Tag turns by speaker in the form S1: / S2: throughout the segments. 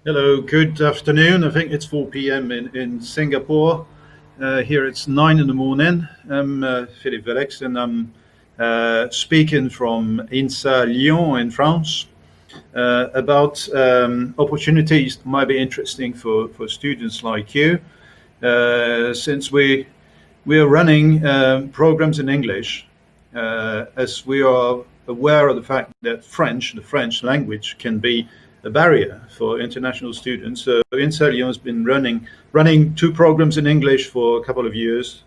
S1: Hello, good afternoon. I think it's 4 p.m. in Singapore. Here it's 9 in the morning. I'm Philippe Velix and I'm speaking from INSA LYON in France about opportunities that might be interesting for students like you. Since we are running programs in English, as we are aware of the fact that the French language, can be a barrier for international students. So INSA LYON has been running two programs in English for a couple of years,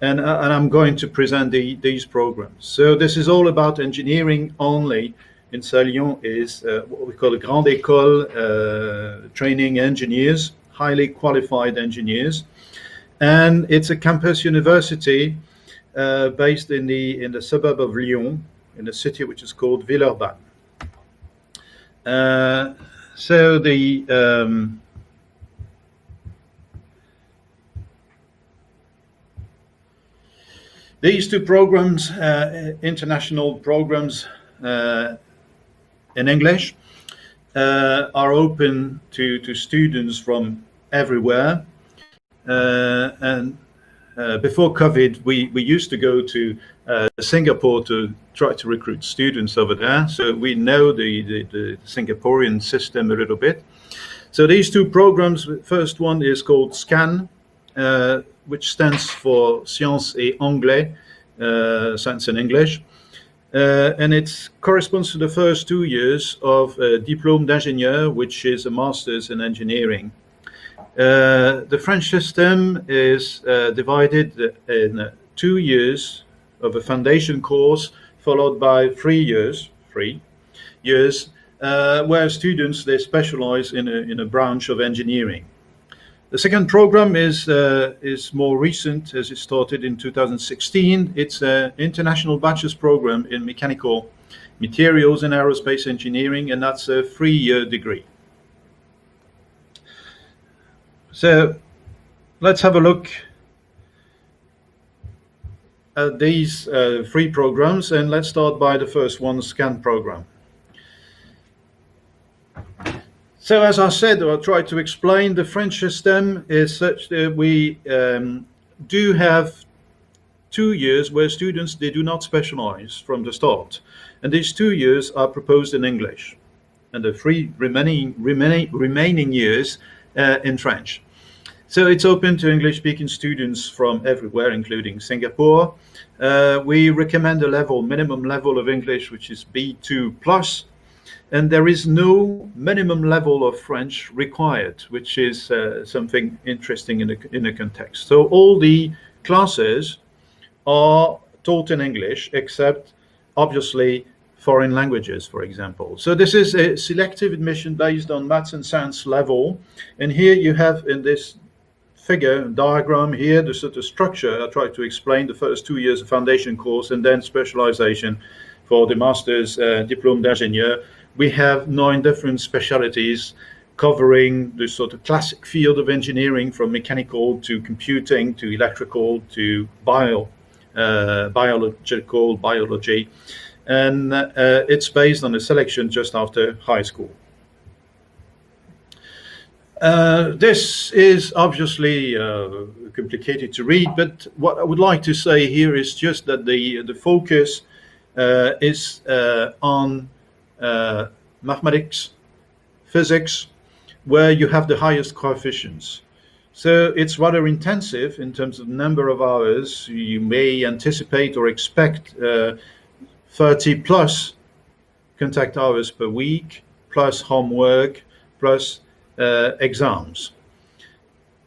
S1: and I'm going to present these programs. So this is all about engineering only. INSA LYON is what we call a grande école, training engineers, highly qualified engineers, and it's a campus university based in the suburb of Lyon, in a city which is called Villeurbanne. So these two programs, international programs in English, are open to students from everywhere. And before COVID, we used to go to Singapore to try to recruit students over there. So we know the Singaporean system a little bit. So these two programs, first one is called SCAN, which stands for Sciences et Anglais, Science and English. And it corresponds to the first 2 years of Diplôme d'ingénieur, which is a master's in engineering. The French system is divided in 2 years of a foundation course, followed by 3 years, where students, they specialize in a branch of engineering. The second program is more recent, as it started in 2016. It's an international bachelor's program in mechanical materials and aerospace engineering, and that's a 3-year degree. So let's have a look at these three programs, and let's start by the first one, SCAN program. So as I said, I'll try to explain, the French system is such that we do have 2 years where students, they do not specialize from the start. And these 2 years are proposed in English, and the 3 remaining years in French. So it's open to English-speaking students from everywhere, including Singapore. We recommend a minimum level of English, which is B2 plus, and there is no minimum level of French required, which is something interesting in the context. So all the classes are taught in English, except obviously foreign languages, for example. So this is a selective admission based on maths and science level. And here you have, in this diagram here, the sort of structure. I try to explain the first 2 years of foundation course and then specialization for the master's diplôme d'ingénieur. We have 9 different specialties covering the sort of classic field of engineering, from mechanical to computing to electrical to biology. And it's based on a selection just after high school. This is obviously complicated to read, but what I would like to say here is just that the focus is on mathematics, physics, where you have the highest coefficients. So it's rather intensive in terms of number of hours. You may anticipate or expect 30 plus contact hours per week, plus homework, plus exams.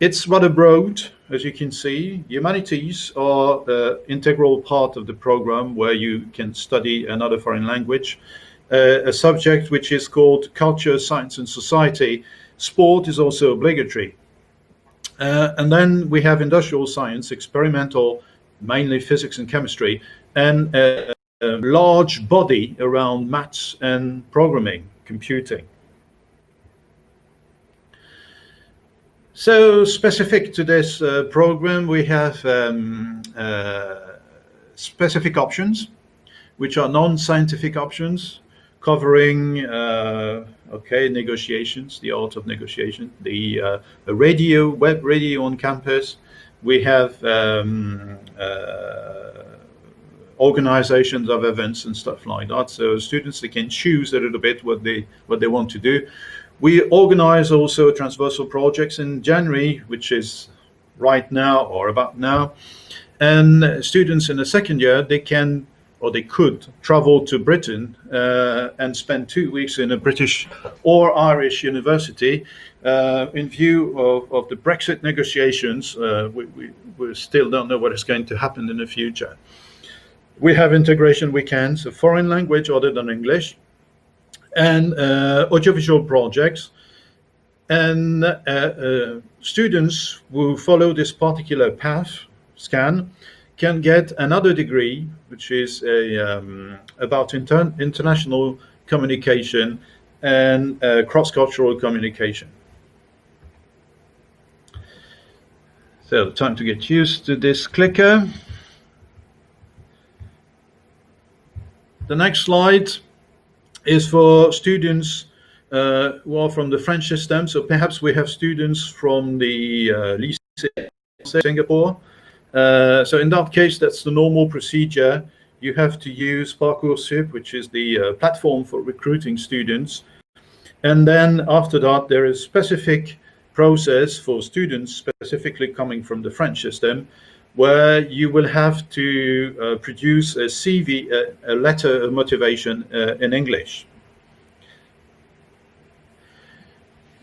S1: It's rather broad, as you can see. Humanities are an integral part of the program, where you can study another foreign language, a subject which is called culture, science and society. Sport is also obligatory. And then we have industrial science, experimental, mainly physics and chemistry, and a large body around maths and programming, computing. So specific to this program, we have specific options, which are non-scientific options, covering negotiations, the art of negotiation, the radio, web radio on campus. We have organizations of events and stuff like that. So students, they can choose a little bit what they want to do. We organize also transversal projects in January, which is right now or about now. And students in the second year, they can or they could travel to Britain and spend 2 weeks in a British or Irish university in view of the Brexit negotiations. We still don't know what is going to happen in the future. We have integration weekends, a foreign language other than English, and audiovisual projects. And students who follow this particular path, SCAN, can get another degree, which is about international communication and cross-cultural communication. So time to get used to this clicker. The next slide is for students who are from the French system. So perhaps we have students from the lycée Singapore. So in that case, that's the normal procedure. You have to use Parcoursup, which is the platform for recruiting students. And then after that, there is a specific process for students specifically coming from the French system, where you will have to produce a CV, a letter of motivation in English.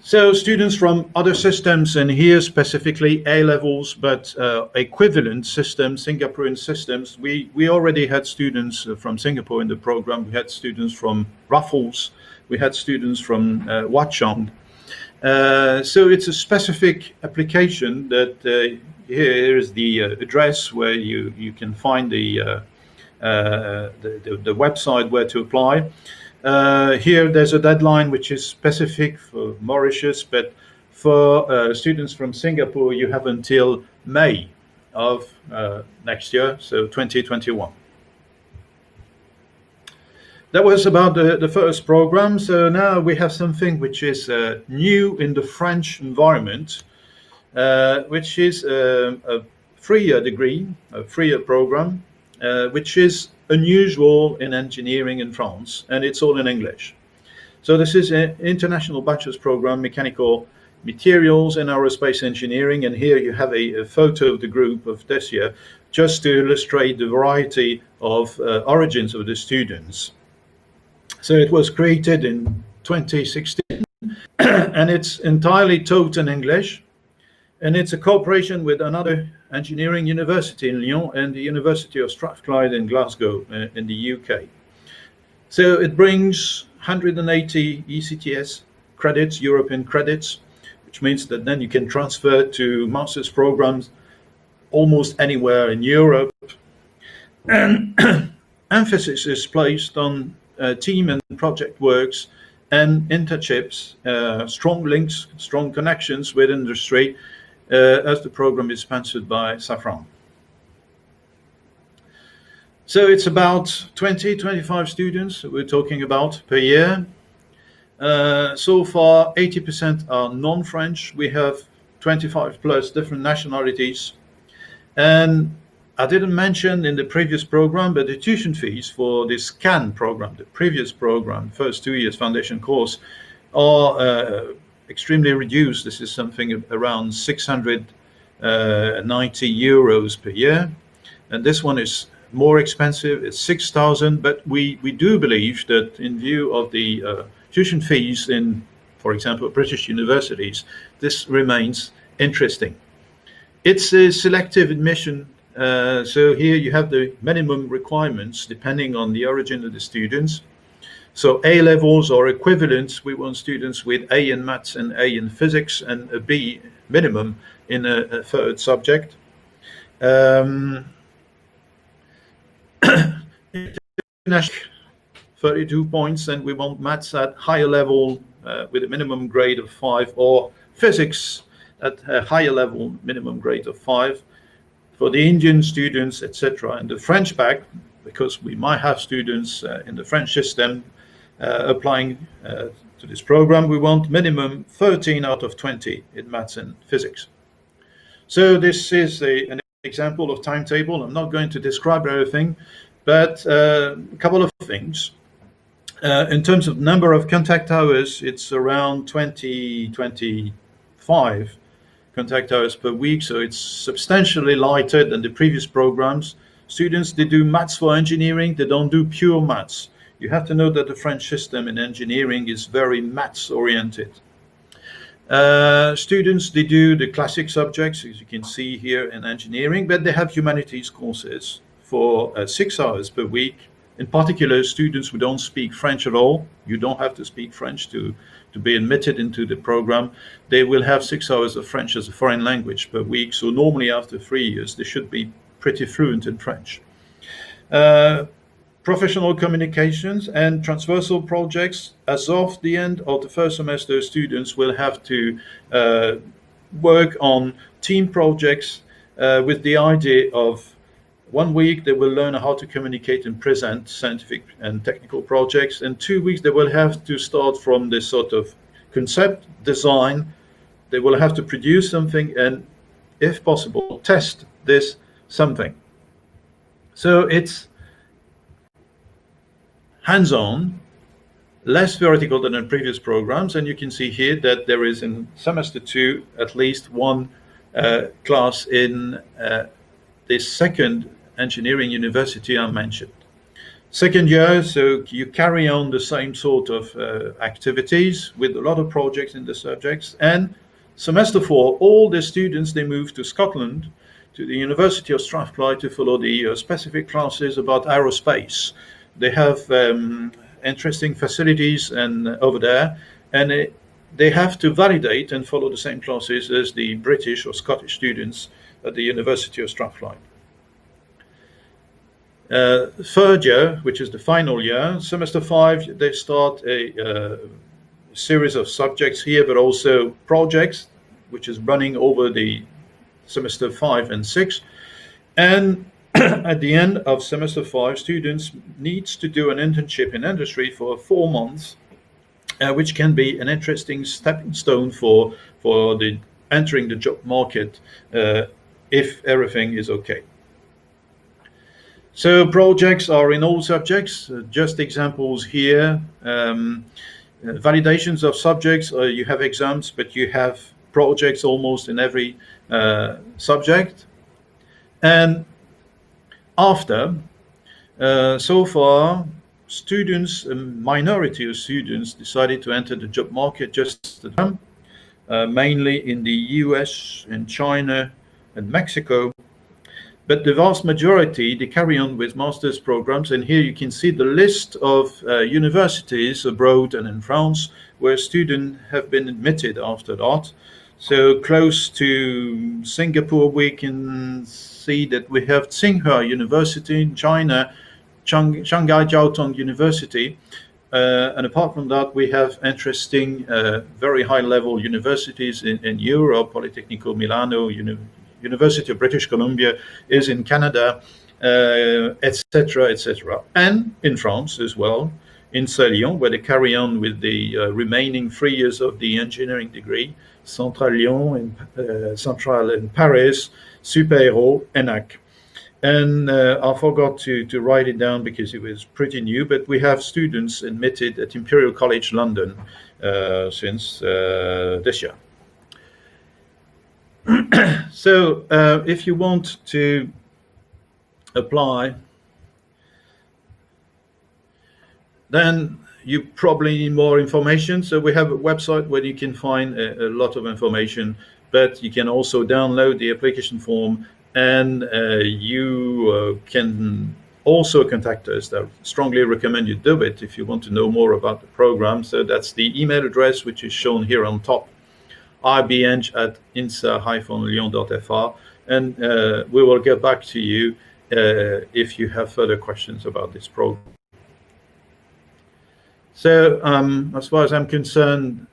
S1: So students from other systems, and here specifically A-levels, but equivalent systems, Singaporean systems, we already had students from Singapore in the program. We had students from Raffles. We had students from Watchung. So it's a specific application that here is the address where you can find the website where to apply. Here there's a deadline which is specific for Mauritius, but for students from Singapore, you have until May of next year, so 2021. That was about the first program. So now we have something which is new in the French environment, which is a 3-year degree, a 3-year program, which is unusual in engineering in France, and it's all in English. So this is an international bachelor's program, mechanical materials and aerospace engineering, and here you have a photo of the group of this year, just to illustrate the variety of origins of the students. So it was created in 2016, and it's entirely taught in English, and it's a cooperation with another engineering university in Lyon and the University of Strathclyde in Glasgow in the UK. So it brings 180 ECTS credits, European credits, which means that then you can transfer to master's programs almost anywhere in Europe. And emphasis is placed on team and project works and internships, strong links, strong connections with industry, as the program is sponsored by Safran. So it's about 20-25 students we're talking about per year. So far, 80% are non-French. We have 25 plus different nationalities. And I didn't mention in the previous program, but the tuition fees for this CAN program, the previous program, first 2 years foundation course, are extremely reduced. This is something around 690 euros per year. And this one is more expensive, it's 6,000, but we do believe that in view of the tuition fees in, for example, British universities, this remains interesting. It's a selective admission. So here you have the minimum requirements depending on the origin of the students. So A levels or equivalents, we want students with A in maths and A in physics and a B minimum in a third subject. 32 points, and we want maths at higher level with a minimum grade of 5, or physics at a higher level, minimum grade of 5. For the Indian students, etc., and the French back, because we might have students in the French system, applying to this program, we want minimum 13 out of 20 in maths and physics. So this is an example of timetable. I'm not going to describe everything, but a couple of things. In terms of number of contact hours, it's around 25 contact hours per week, so it's substantially lighter than the previous programs. Students, they do maths for engineering, they don't do pure maths. You have to know that the French system in engineering is very maths oriented. Students, they do the classic subjects, as you can see here in engineering, but they have humanities courses for 6 hours per week. In particular, students who don't speak French at all, you don't have to speak French to be admitted into the program. They will have 6 hours of French as a foreign language per week. So normally after 3 years, they should be pretty fluent in French. Professional communications and transversal projects. As of the end of the first semester, students will have to work on team projects with the idea of 1 week they will learn how to communicate and present scientific and technical projects. In 2 weeks, they will have to start from this sort of concept design. They will have to produce something and, if possible, test this something. So it's hands-on, less theoretical than in previous programs. And you can see here that there is in semester 2 at least one class in this second engineering university I mentioned. Second year, so you carry on the same sort of activities with a lot of projects in the subjects. And semester 4, all the students, they move to Scotland, to the University of Strathclyde, to follow the specific classes about aerospace. They have interesting facilities and over there, and they have to validate and follow the same classes as the British or Scottish students at the University of Strathclyde. Third year, which is the final year, semester 5, they start a series of subjects here, but also projects, which is running over the semester 5 and 6. And at the end of semester 5, students needs to do an internship in industry for 4 months, which can be an interesting stepping stone for the entering the job market if everything is okay. So projects are in all subjects, just examples here. Validations of subjects, you have exams, but you have projects almost in every subject. And after, so far, students, a minority of students decided to enter the job market just at home, mainly in the US, in China, and Mexico. But the vast majority, they carry on with master's programs. And here you can see the list of universities abroad and in France where students have been admitted after that. So close to Singapore, we can see that we have Tsinghua University in China, Shanghai Jiaotong University. And apart from that, we have interesting, very high-level universities in Europe. Politecnico Milano, University of British Columbia is in Canada, etc., etc. And in France as well, INSA LYON, where they carry on with the remaining 3 years of the engineering degree, Centrale Lyon, Centrale in Paris, Super-Héros, ENAC. And I forgot to write it down because it was pretty new, but we have students admitted at Imperial College London since this year. So if you want to apply, then you probably need more information. So we have a website where you can find a lot of information, but you can also download the application form, and you can also contact us. I strongly recommend you do it if you want to know more about the program. So that's the email address, which is shown here on top, ibeng@insa-lyon.fr, and we will get back to you if you have further questions about this program. So as far as I'm concerned,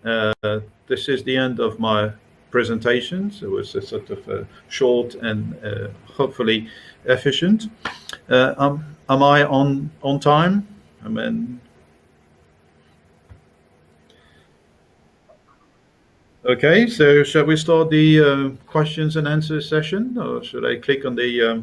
S1: this is the end of my presentation. So it was a sort of short and hopefully efficient. Am I on time? I mean, Okay, so shall we start the questions and answers session, or should I click on the